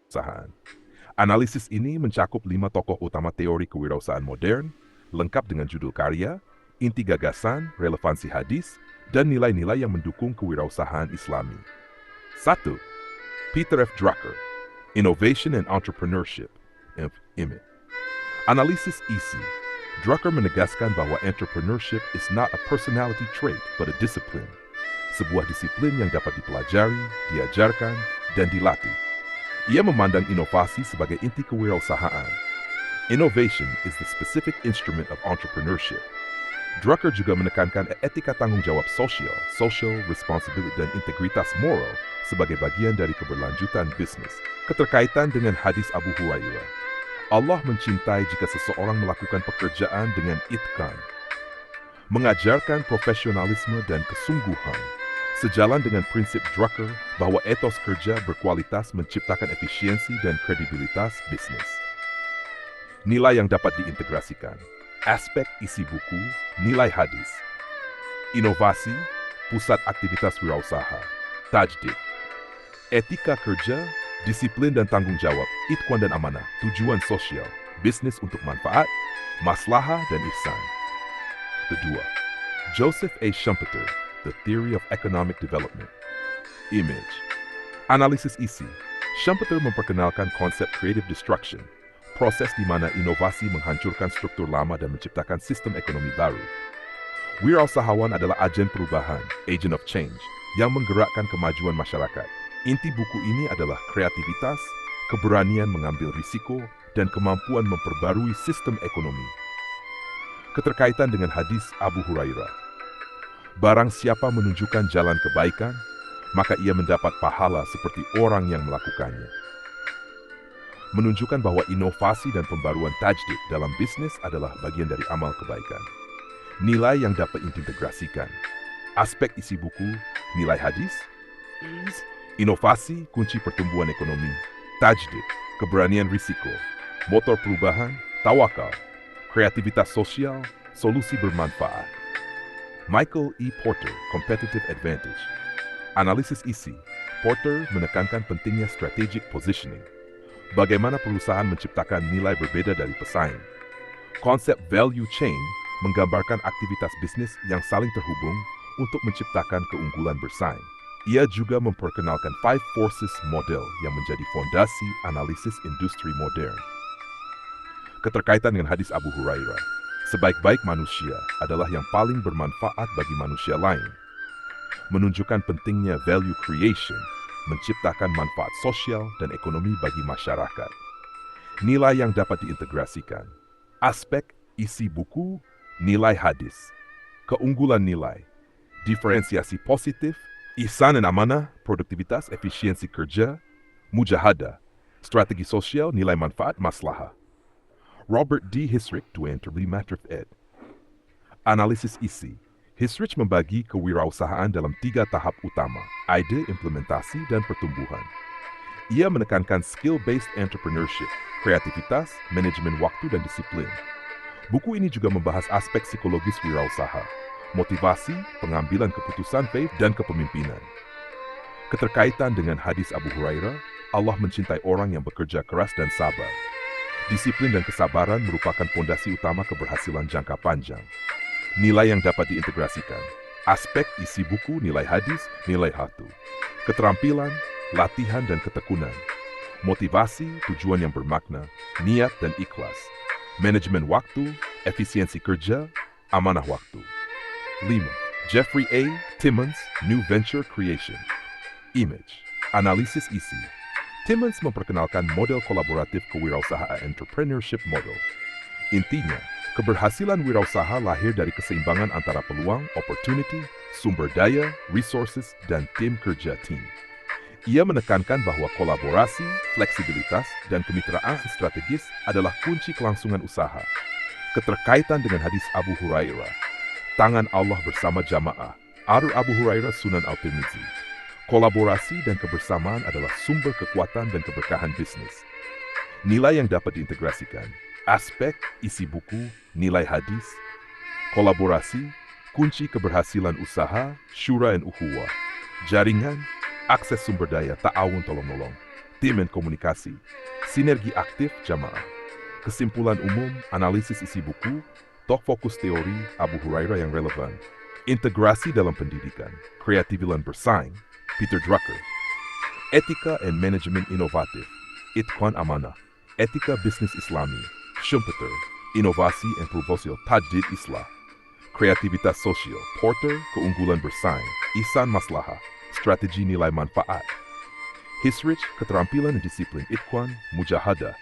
kewirausahaan. Analisis ini mencakup 5 tokoh utama teori kewirausahaan modern, lengkap dengan judul karya, inti gagasan, relevansi hadis, dan nilai-nilai yang mendukung kewirausahaan Islami. 1. Peter F. Drucker, Innovation and Entrepreneurship, IME. Analisis isi. Drucker menegaskan bahwa entrepreneurship is not a personality trait but a discipline. Sebuah disiplin yang dapat dipelajari, diajarkan, dan dilatih. Ia memandang inovasi sebagai inti kewirausahaan. Innovation is the specific instrument of entrepreneurship. Drucker juga menekankan etika tanggung jawab sosial, social responsibility, dan integritas moral sebagai bagian dari keberlanjutan bisnis. Keterkaitan dengan hadis Abu Hurairah. Allah mencintai jika seseorang melakukan pekerjaan dengan itqan. Mengajarkan profesionalisme dan kesungguhan. Sejalan dengan prinsip Drucker bahwa etos kerja berkualitas menciptakan efisiensi dan kredibilitas bisnis. Nilai yang dapat diintegrasikan. Aspek isi buku, nilai hadis. Inovasi, pusat aktivitas wirausaha. Tajdid. Etika kerja, disiplin dan tanggung jawab, itqan dan amanah, tujuan sosial, bisnis untuk manfaat, maslahah dan ihsan. Kedua, Joseph A. Schumpeter, The Theory of Economic Development. Image. Analisis isi. Schumpeter memperkenalkan konsep creative destruction, proses di mana inovasi menghancurkan struktur lama dan menciptakan sistem ekonomi baru. Wirausahawan adalah agen perubahan, agent of change, yang menggerakkan kemajuan masyarakat. Inti buku ini adalah kreativitas, keberanian mengambil risiko, dan kemampuan memperbarui sistem ekonomi. Keterkaitan dengan hadis Abu Hurairah. Barang siapa menunjukkan jalan kebaikan, maka ia mendapat pahala seperti orang yang melakukannya. Menunjukkan bahwa inovasi dan pembaruan tajdid dalam bisnis adalah bagian dari amal kebaikan. Nilai yang dapat diintegrasikan. Aspek isi buku, nilai hadis. Inovasi, kunci pertumbuhan ekonomi. Tajdid, keberanian risiko. Motor perubahan, tawakal. Kreativitas sosial, solusi bermanfaat. Michael E. Porter, Competitive Advantage. Analisis isi. Porter menekankan pentingnya strategic positioning. Bagaimana perusahaan menciptakan nilai berbeda dari pesaing. Konsep value chain menggambarkan aktivitas bisnis yang saling terhubung untuk menciptakan keunggulan bersaing. Ia juga memperkenalkan Five Forces model yang menjadi fondasi analisis industri modern. Keterkaitan dengan hadis Abu Hurairah. Sebaik-baik manusia adalah yang paling bermanfaat bagi manusia lain. Menunjukkan pentingnya value creation, menciptakan manfaat sosial dan ekonomi bagi masyarakat. Nilai yang dapat diintegrasikan. Aspek isi buku, nilai hadis. Keunggulan nilai. Diferensiasi positif, ihsan dan amanah, produktivitas, efisiensi kerja, mujahadah, strategi sosial, nilai manfaat, maslahah. Robert D. Hisrich, Duane Matrix ed. Analisis isi. Hisrich membagi kewirausahaan dalam 3 tahap utama, ide, implementasi, dan pertumbuhan. Ia menekankan skill-based entrepreneurship, kreativitas, manajemen waktu, dan disiplin. Buku ini juga membahas aspek psikologis wirausaha, motivasi, pengambilan keputusan, faith, dan kepemimpinan. Keterkaitan dengan hadis Abu Hurairah, Allah mencintai orang yang bekerja keras dan sabar. Disiplin dan kesabaran merupakan pondasi utama keberhasilan jangka panjang. Nilai yang dapat diintegrasikan. Aspek isi buku, nilai hadis, nilai hatu. Keterampilan, latihan dan ketekunan. Motivasi, tujuan yang bermakna, niat dan ikhlas. Manajemen waktu, efisiensi kerja, amanah waktu. 5. Jeffrey A. Timmons, New Venture Creation. Image. Analisis isi. Timmons memperkenalkan model kolaboratif kewirausahaan entrepreneurship model. Intinya, keberhasilan wirausaha lahir dari keseimbangan antara peluang, opportunity, sumber daya, resources, dan tim kerja tim. Ia menekankan bahwa kolaborasi, fleksibilitas, dan kemitraan strategis adalah kunci kelangsungan usaha. Keterkaitan dengan hadis Abu Hurairah. Tangan Allah bersama jamaah. Abu Hurairah Sunan Al-Tirmizi. Kolaborasi dan kebersamaan adalah sumber kekuatan dan keberkahan bisnis. Nilai yang dapat diintegrasikan. Aspek isi buku, nilai hadis. Kolaborasi, kunci keberhasilan usaha, syura dan ukhuwah. Jaringan, akses sumber daya, ta'awun tolong-menolong. tim dan komunikasi, sinergi aktif jamaah, kesimpulan umum, analisis isi buku, tok fokus teori Abu Hurairah yang relevan, integrasi dalam pendidikan, kreativitas bersaing, Peter Drucker, etika dan manajemen inovatif, Itqan Amanah, etika bisnis Islami, Schumpeter, inovasi dan proposal Tajdid Islah, kreativitas sosial, Porter, keunggulan bersaing, Ihsan Maslahah, strategi nilai manfaat, Hisrich, keterampilan dan disiplin Itqan, Mujahadah,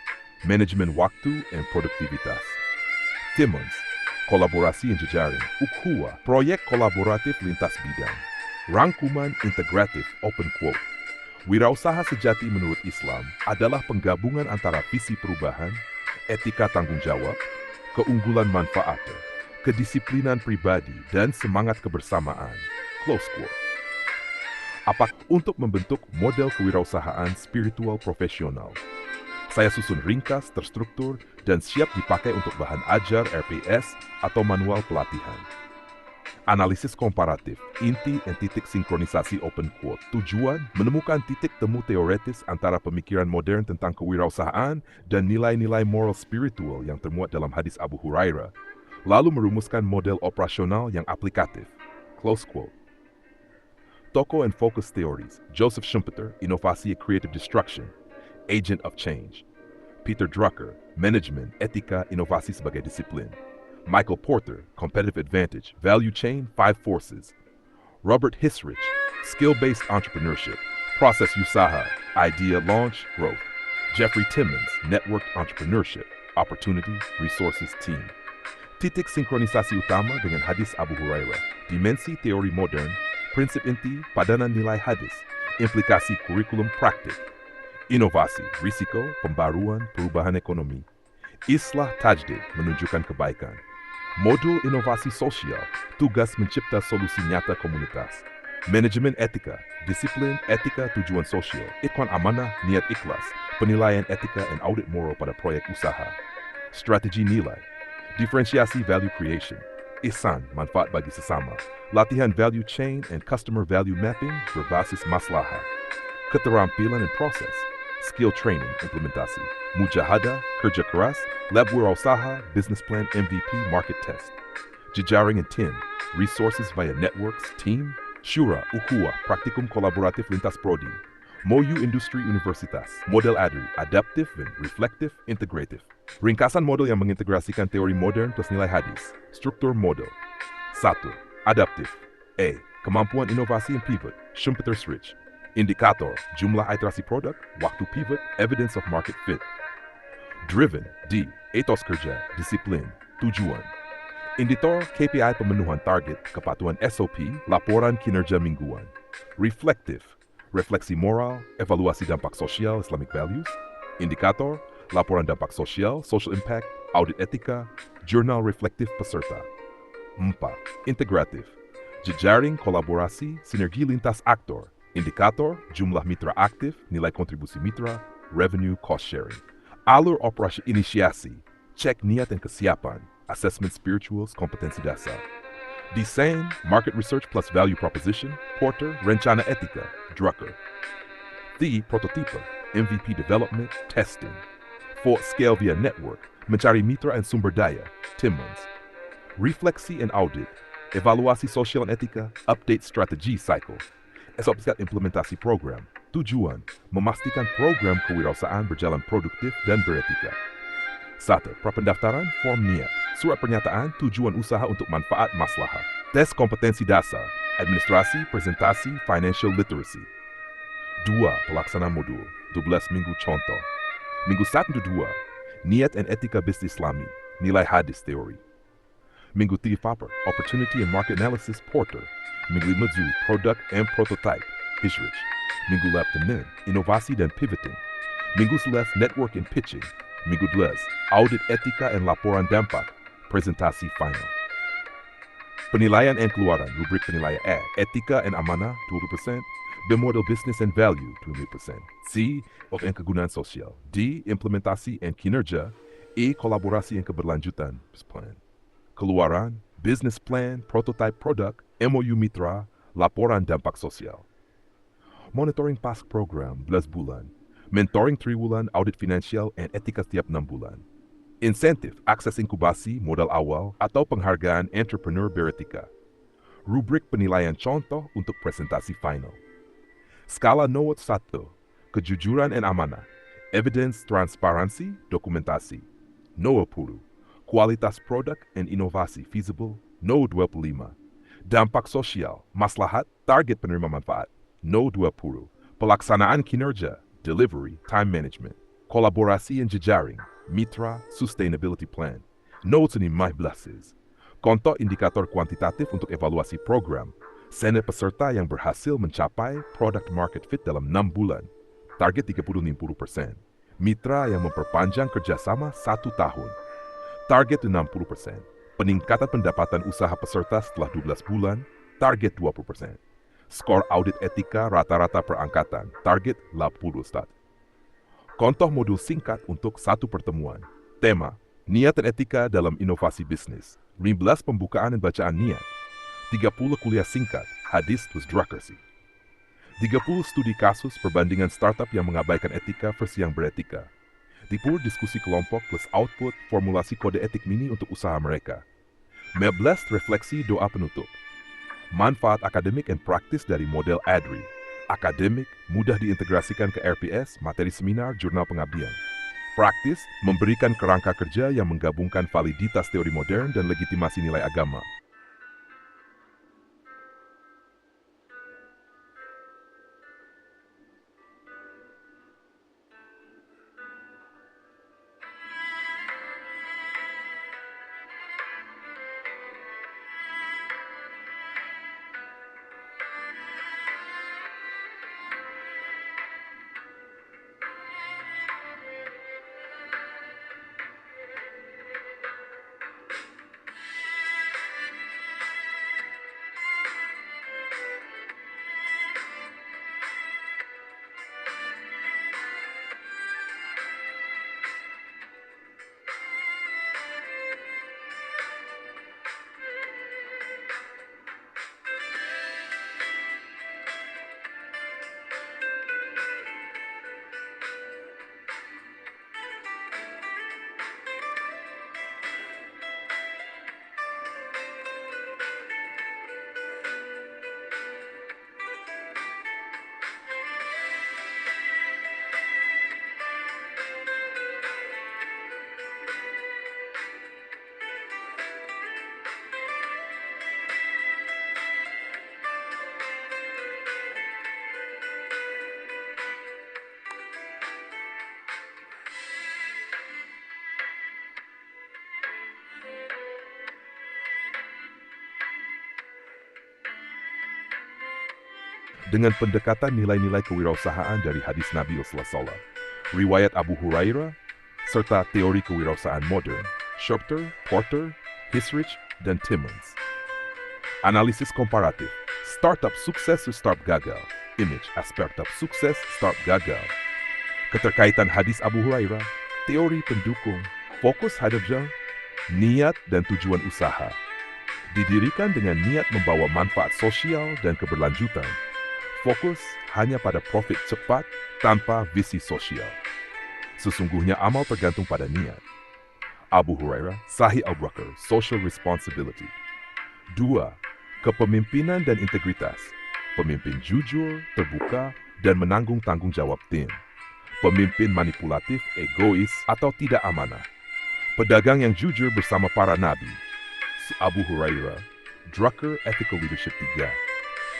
manajemen waktu dan produktivitas, Timmons, kolaborasi dan jejaring, Ukhuwah, proyek kolaboratif lintas bidang, rangkuman integratif open quote. Wirausaha sejati menurut Islam adalah penggabungan antara visi perubahan, etika tanggung jawab, keunggulan manfaat, kedisiplinan pribadi, dan semangat kebersamaan. Close quote. Apa untuk membentuk model kewirausahaan spiritual profesional? Saya susun ringkas, terstruktur, dan siap dipakai untuk bahan ajar RPS atau manual pelatihan. Analisis komparatif, inti dan titik sinkronisasi open quote. Tujuan, menemukan titik temu teoretis antara pemikiran modern tentang kewirausahaan dan nilai-nilai moral spiritual yang termuat dalam hadis Abu Hurairah, lalu merumuskan model operasional yang aplikatif. Close quote. Tokoh and focus theories, Joseph Schumpeter, inovasi creative destruction, agent of change. Peter Drucker, management, etika, inovasi sebagai disiplin. Michael Porter, competitive advantage, value chain, 5 forces. Robert Hisrich, skill-based entrepreneurship, process usaha, idea launch, growth. Jeffrey Timmons, networked entrepreneurship, opportunity, resources, team. Titik sinkronisasi utama dengan hadis Abu Hurairah, dimensi teori modern, prinsip inti, padanan nilai hadis, implikasi kurikulum praktik. Inovasi, risiko, pembaruan, perubahan ekonomi. Islah Tajdid, menunjukkan kebaikan. Modul inovasi sosial, tugas mencipta solusi nyata komunitas. Manajemen etika, disiplin, etika, tujuan sosial. Itqan Amanah, niat ikhlas, penilaian etika dan audit moral pada proyek usaha. Strategi nilai, diferensiasi value creation. Ihsan, manfaat bagi sesama. Latihan value chain and customer value mapping berbasis maslahah. Keterampilan dan proses, skill training, implementasi. Mujahadah, kerja keras, lab wirausaha, business plan, MVP, market test. Jejaring and TIN, resources via networks, team. Shura, Ukhuwah, praktikum kolaboratif lintas prodi. MOU Industri Universitas, model ADRI, adaptif dan reflektif, integratif. Ringkasan model yang mengintegrasikan teori modern plus nilai hadis. Struktur model. 1. Adaptif. A. Kemampuan inovasi yang pivot, Schumpeter's Rich. Indikator, jumlah iterasi produk, waktu pivot, evidence of market fit. Driven, D. Ethos kerja, disiplin, tujuan. Indikator, KPI pemenuhan target, kepatuhan SOP, laporan kinerja mingguan. Reflective, refleksi moral, evaluasi dampak sosial, Islamic values. Indikator, laporan dampak sosial, social impact, audit etika, jurnal reflektif peserta. 4. Integratif, jejaring kolaborasi, sinergi lintas aktor. Indikator, jumlah mitra aktif, nilai kontribusi mitra, revenue cost sharing. Alur operasi inisiasi, cek niat dan kesiapan, assessment spirituals, kompetensi dasar. Desain, market research plus value proposition, Porter, rencana etika, Drucker. The prototype, MVP development, testing. 4. Scale via network, mencari mitra dan sumber daya, Timmons. Refleksi and audit, evaluasi sosial dan etika, update strategi cycle. SOP implementasi program. Tujuan, memastikan program kewirausahaan berjalan produktif dan beretika. 1. Prapendaftaran, form niat, surat pernyataan, tujuan usaha untuk manfaat maslahah. Tes kompetensi dasar, administrasi, presentasi, financial literacy. 2. Pelaksanaan modul, 12 minggu contoh. Minggu 1 dan 2, niat dan etika bisnis Islami, nilai hadis teori. Minggu 3 Faper, opportunity and market analysis, Porter. Minggu 5 Zoo, product and prototype, Hisrich. Minggu 8 inovasi dan pivoting. Minggu 11 network and pitching. Minggu 12 audit etika dan laporan dampak, presentasi final. Penilaian and keluaran, rubrik penilaian A, etika and amanah 20%, B model business and value 20%, C of and kegunaan sosial, D implementasi and kinerja, E kolaborasi and keberlanjutan plan. Keluaran, business plan, prototype product, MOU mitra, laporan dampak sosial. Monitoring past program 11 bulan. mentoring triwulan, audit finansial, dan etika setiap 6 bulan. Insentif, akses inkubasi, modal awal, atau penghargaan entrepreneur beretika. Rubrik penilaian contoh untuk presentasi final. Skala NOAT 1, kejujuran dan amanah, evidence, transparansi, dokumentasi. NOAT 10, kualitas produk dan inovasi feasible. NOAT 25, dampak sosial, maslahat, target penerima manfaat. NOAT 20, pelaksanaan kinerja, delivery, time management, kolaborasi dan jejaring, mitra, sustainability plan. NOAT 15, contoh indikator kuantitatif untuk evaluasi program, sene peserta yang berhasil mencapai product market fit dalam 6 bulan, target 30-50%, mitra yang memperpanjang kerjasama 1 tahun, target 60%, peningkatan pendapatan usaha peserta setelah 12 bulan, target 20%, skor audit etika rata-rata per angkatan, target 80 stat. Contoh modul singkat untuk 1 pertemuan. Tema, niat dan etika dalam inovasi bisnis. 15 pembukaan dan bacaan niat. 30 kuliah singkat, hadis plus Druckersy. 30 studi kasus perbandingan startup yang mengabaikan etika versi yang beretika. 10 diskusi kelompok plus output formulasi kode etik mini untuk usaha mereka. 15 refleksi doa penutup. Manfaat akademik dan praktis dari model ADRI. Akademik, mudah diintegrasikan ke RPS, materi seminar, jurnal pengabdian. Praktis, memberikan kerangka kerja yang menggabungkan validitas teori modern dan legitimasi nilai agama. Dengan pendekatan nilai-nilai kewirausahaan dari hadis Nabi SAW, riwayat Abu Hurairah, serta teori kewirausahaan modern, Schopter, Porter, Hisrich, dan Timmons. Analisis komparatif, startup sukses startup gagal, image startup sukses startup gagal. Keterkaitan hadis Abu Hurairah, teori pendukung, fokus hadafnya, niat dan tujuan usaha. Didirikan dengan niat membawa manfaat sosial dan keberlanjutan. Fokus hanya pada profit cepat tanpa visi sosial. Sesungguhnya amal tergantung pada niat. Abu Hurairah, Sahih Al-Bakr, Social Responsibility. 2. Kepemimpinan dan integritas. Pemimpin jujur, terbuka, dan menanggung tanggung jawab tim. Pemimpin manipulatif, egois, atau tidak amanah. Pedagang yang jujur bersama para nabi. Abu Hurairah, Drucker Ethical Leadership 3.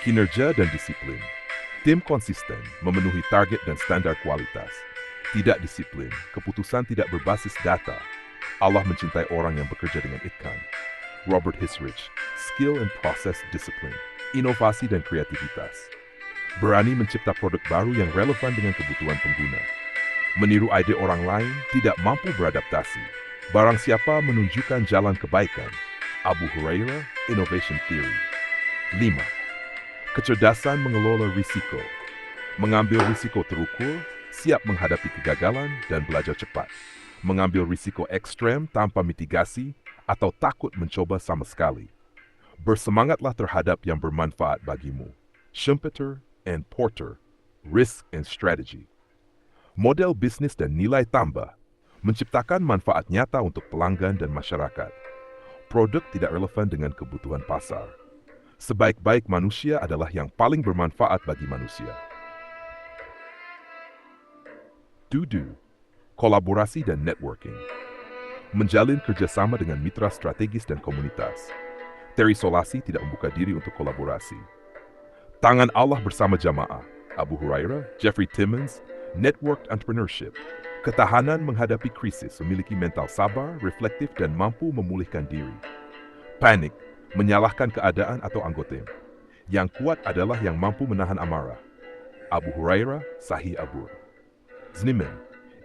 Kinerja dan disiplin. Tim konsisten, memenuhi target dan standar kualitas. Tidak disiplin, keputusan tidak berbasis data. Allah mencintai orang yang bekerja dengan itqan. Robert Hisrich, Skill and Process Discipline. Inovasi dan kreativitas. Berani mencipta produk baru yang relevan dengan kebutuhan pengguna. Meniru ide orang lain, tidak mampu beradaptasi. Barang siapa menunjukkan jalan kebaikan. Abu Hurairah, Innovation Theory. 5. Kecerdasan mengelola risiko. Mengambil risiko terukur, siap menghadapi kegagalan, dan belajar cepat. Mengambil risiko ekstrem tanpa mitigasi, atau takut mencoba sama sekali. Bersemangatlah terhadap yang bermanfaat bagimu. Schumpeter and Porter, Risk and Strategy. Model bisnis dan nilai tambah menciptakan manfaat nyata untuk pelanggan dan masyarakat. Produk tidak relevan dengan kebutuhan pasar. Sebaik-baik manusia adalah yang paling bermanfaat bagi manusia. Do, kolaborasi dan networking. Menjalin kerjasama dengan mitra strategis dan komunitas. Terisolasi tidak membuka diri untuk kolaborasi. Tangan Allah bersama jamaah, Abu Hurairah, Jeffrey Timmons, Networked Entrepreneurship. Ketahanan menghadapi krisis memiliki mental sabar, reflektif, dan mampu memulihkan diri. Panik, menyalahkan keadaan atau anggota. Yang kuat adalah yang mampu menahan amarah. Abu Hurairah, Sahih Abur. Znimen,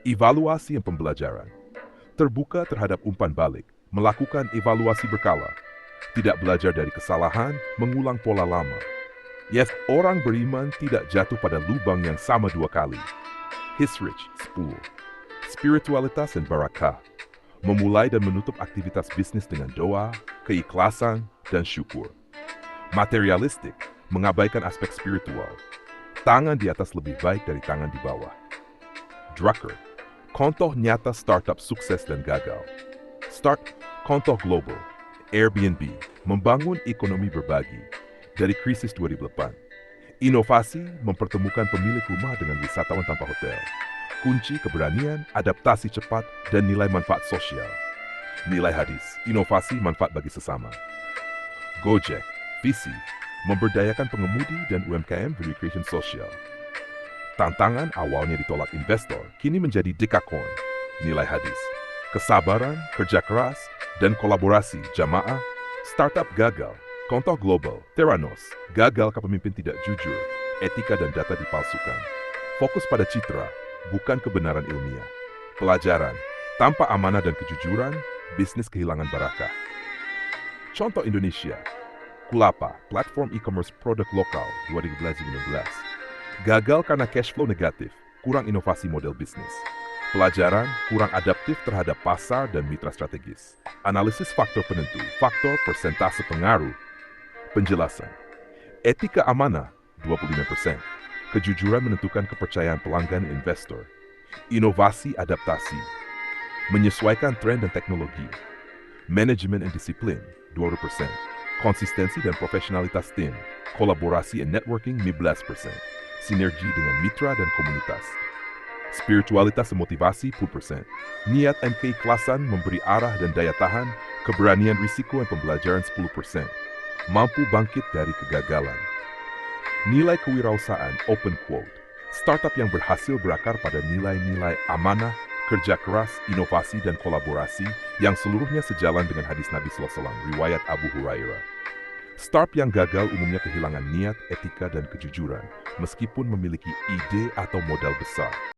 evaluasi dan pembelajaran. Terbuka terhadap umpan balik, melakukan evaluasi berkala. Tidak belajar dari kesalahan, mengulang pola lama. Yes, orang beriman tidak jatuh pada lubang yang sama 2 kali. Hisrich 10. Spiritualitas dan barakah. Memulai dan menutup aktivitas bisnis dengan doa, keikhlasan, dan syukur. Materialistik, mengabaikan aspek spiritual. Tangan di atas lebih baik dari tangan di bawah. Drucker, contoh nyata startup sukses dan gagal. Start, contoh global. Airbnb, membangun ekonomi berbagi. Dari krisis 2008. Inovasi, mempertemukan pemilik rumah dengan wisatawan tanpa hotel. Kunci keberanian, adaptasi cepat, dan nilai manfaat sosial. Nilai hadis, inovasi manfaat bagi sesama. Gojek, visi, memberdayakan pengemudi dan UMKM recreation sosial. Tantangan awalnya ditolak investor, kini menjadi dekakorn. Nilai hadis, kesabaran, kerja keras, dan kolaborasi jamaah. Startup gagal, contoh global. Theranos, gagal kepemimpin tidak jujur, etika dan data dipalsukan. Fokus pada citra, bukan kebenaran ilmiah. Pelajaran, tanpa amanah dan kejujuran, bisnis kehilangan barakah. Contoh Indonesia, Kulapa, platform e-commerce produk lokal 2016. Gagal karena cash flow negatif, kurang inovasi model bisnis. Pelajaran, kurang adaptif terhadap pasar dan mitra strategis. Analisis faktor penentu, faktor persentase pengaruh. Penjelasan, etika amanah 25%. Kejujuran menentukan kepercayaan pelanggan investor. Inovasi adaptasi, menyesuaikan tren dan teknologi. Manajemen dan disiplin 20%. Konsistensi dan profesionalitas tim. Kolaborasi dan networking 15%. Sinergi dengan mitra dan komunitas. Spiritualitas dan motivasi 10%. Niat dan keikhlasan memberi arah dan daya tahan. Keberanian risiko dan pembelajaran 10%. Mampu bangkit dari kegagalan. Nilai kewirausahaan, open quote. Startup yang berhasil berakar pada nilai-nilai amanah, kerja keras, inovasi, dan kolaborasi yang seluruhnya sejalan dengan hadis Nabi SAW, riwayat Abu Hurairah. Startup yang gagal umumnya kehilangan niat, etika, dan kejujuran, meskipun memiliki ide atau modal besar.